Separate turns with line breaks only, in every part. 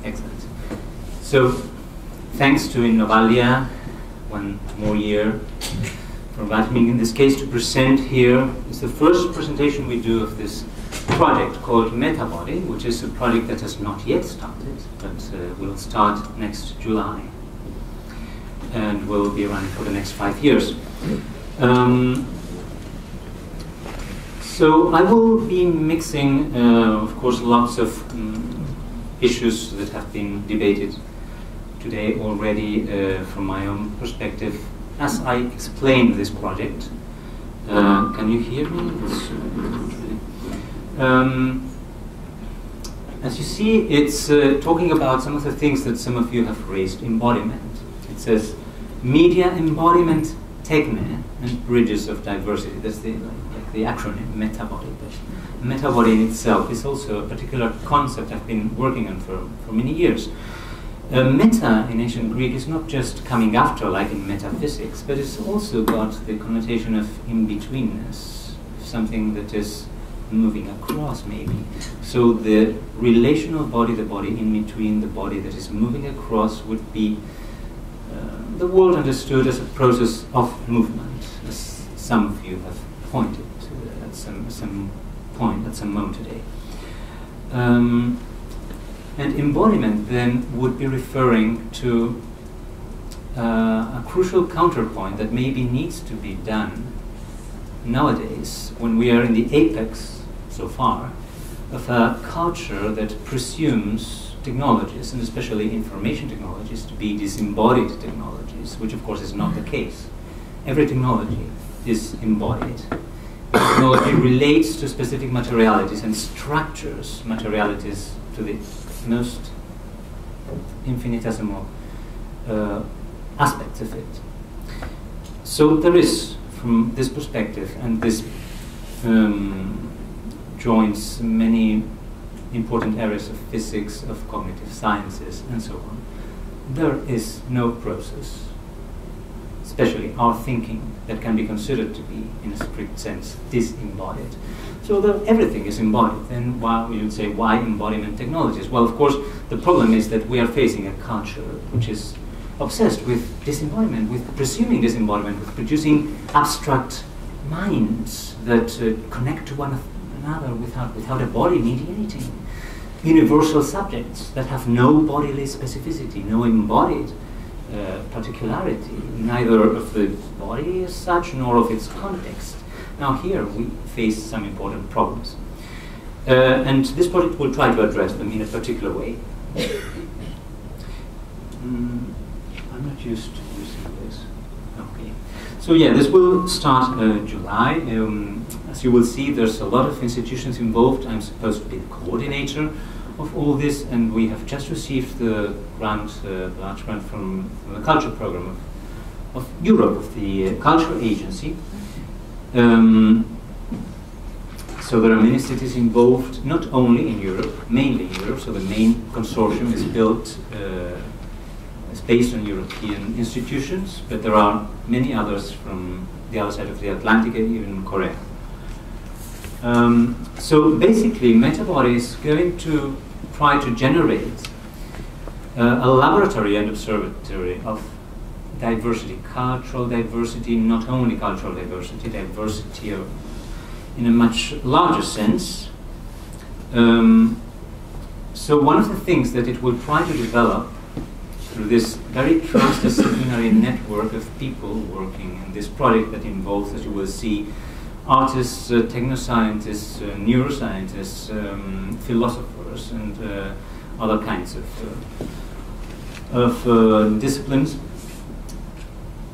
Excellent. So, thanks to Innovalia, one more year for inviting me in this case to present here. It's the first presentation we do of this project called METABODY, which is a project that has not yet started, but will start next July and will be running for the next 5 years. So I will be mixing, of course, lots of issues that have been debated today already from my own perspective as I explain this project. Can you hear me? As you see, it's talking about some of the things that some of you have raised. Embodiment. It says media embodiment, Technarte, and bridges of diversity. That's the acronym METABODY. But METABODY in itself is also a particular concept I've been working on for many years. Meta in ancient Greek is not just coming after, like in metaphysics, but it's also got the connotation of in-betweenness, something that is moving across, maybe. So the relational body, the body in between, the body that is moving across, would be the world understood as a process of movement, as some of you have pointed to at some point, at some moment today. And embodiment then would be referring to a crucial counterpoint that maybe needs to be done nowadays when we are in the apex, so far, of a culture that presumes technologies, and especially information technologies, to be disembodied technologies, which of course is not the case. Every technology is embodied. Technology relates to specific materialities and structures materialities to the most infinitesimal aspects of it. So there is, from this perspective, and this joins many important areas of physics, of cognitive sciences, and so on, there is no process, especially our thinking, that can be considered to be, in a strict sense, disembodied. So everything is embodied. Then why, you'd say, why embodiment technologies? Well, of course, the problem is that we are facing a culture which is obsessed with disembodiment, with presuming disembodiment, with producing abstract minds that connect to one another without a body mediating. Universal subjects that have no bodily specificity, no embodied particularity, neither of the body as such nor of its context. Now here we face some important problems. And this project will try to address them in a particular way. I'm not used to using this. Okay. So yeah, this will start July. As you will see, there's a lot of institutions involved. I'm supposed to be the coordinator of all this, and we have just received the grant, large grant from the culture program of Europe, of the Culture Agency. So there are many cities involved, not only in Europe, mainly in Europe. So the main consortium is built, is based on European institutions, but there are many others from the other side of the Atlantic, even Korea. So basically, METABODY is going to try to generate a laboratory and observatory of diversity, cultural diversity, not only cultural diversity, diversity of, in a much larger sense. So one of the things that it will try to develop through this very transdisciplinary network of people working in this project that involves, as you will see, artists, technoscientists, neuroscientists, philosophers, and other kinds of disciplines,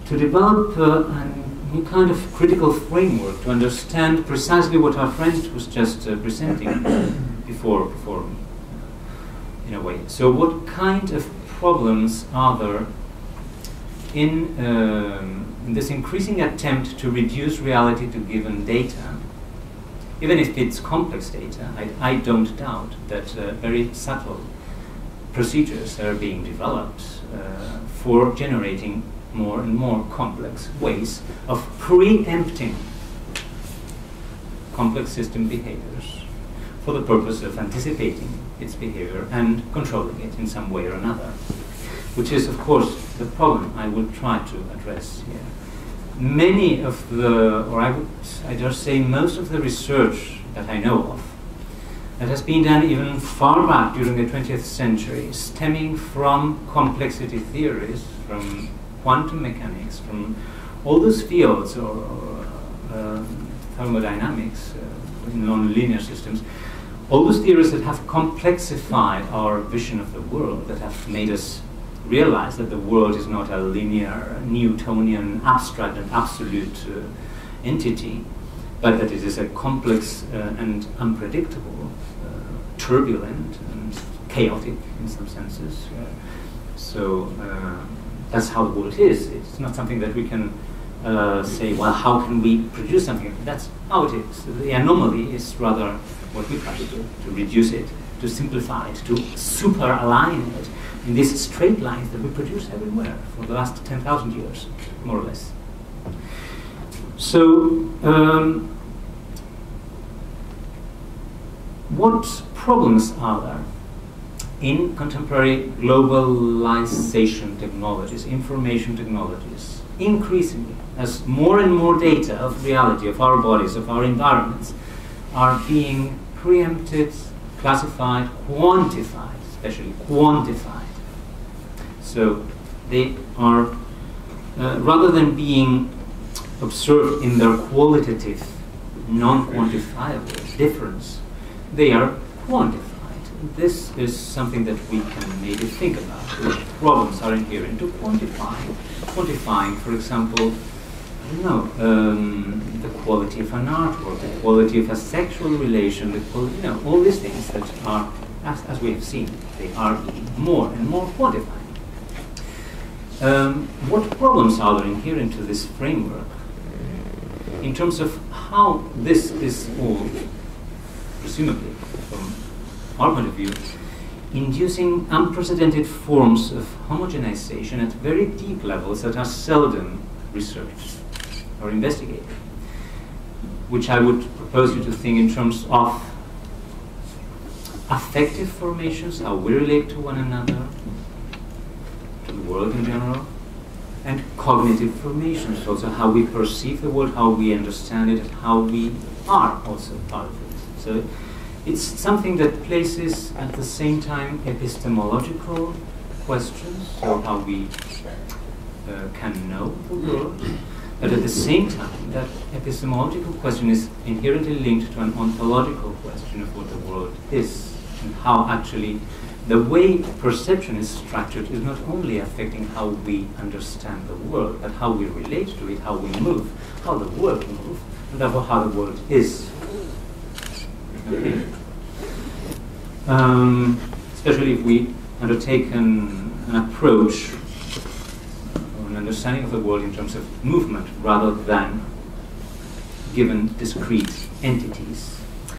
to develop a new kind of critical framework to understand precisely what our friend was just presenting before me, in a way. So what kind of problems are there in this increasing attempt to reduce reality to given data? Even if it's complex data, I don't doubt that very subtle procedures are being developed for generating more and more complex ways of preempting complex system behaviors for the purpose of anticipating its behavior and controlling it in some way or another, which is, of course, the problem I will try to address here. Many of the, or I dare say most of the research that I know of, that has been done even far back during the 20th century, stemming from complexity theories, from quantum mechanics, from all those fields, or thermodynamics in non-linear systems, all those theories that have complexified our vision of the world, that have made us realize that the world is not a linear, Newtonian, abstract and absolute entity, but that it is a complex and unpredictable, turbulent and chaotic in some senses. So that's how the world is. It's not something that we can say, well, how can we produce something? That's how it is. The anomaly is rather what we try to do, to reduce it, to simplify it, to super align it in these straight lines that we produce everywhere for the last 10,000 years, more or less. So, what problems are there in contemporary globalization technologies, information technologies, increasingly, as more and more data of reality, of our bodies, of our environments, are being preempted, classified, quantified, especially quantified. So they are, rather than being observed in their qualitative, non-quantifiable difference, they are quantified. This is something that we can maybe think about. What problems are inherent to quantifying, for example, I don't know, the quality of an artwork, the quality of a sexual relation, the quality, you know, all these things that are, as we have seen, they are more and more quantified. What problems are there inherent to this framework in terms of how this is all, presumably, from our point of view, inducing unprecedented forms of homogenization at very deep levels that are seldom researched or investigated, which I would propose you to think in terms of affective formations, how we relate to one another, to the world in general, and cognitive formations, also how we perceive the world, how we understand it, and how we are also part of it. So it's something that places at the same time epistemological questions, so how we can know the world, but at the same time that epistemological question is inherently linked to an ontological question of what the world is, and how actually the way perception is structured is not only affecting how we understand the world, but how we relate to it, how we move, how the world moves, and therefore how the world is. Okay. Especially if we undertake an approach or an understanding of the world in terms of movement rather than given discrete entities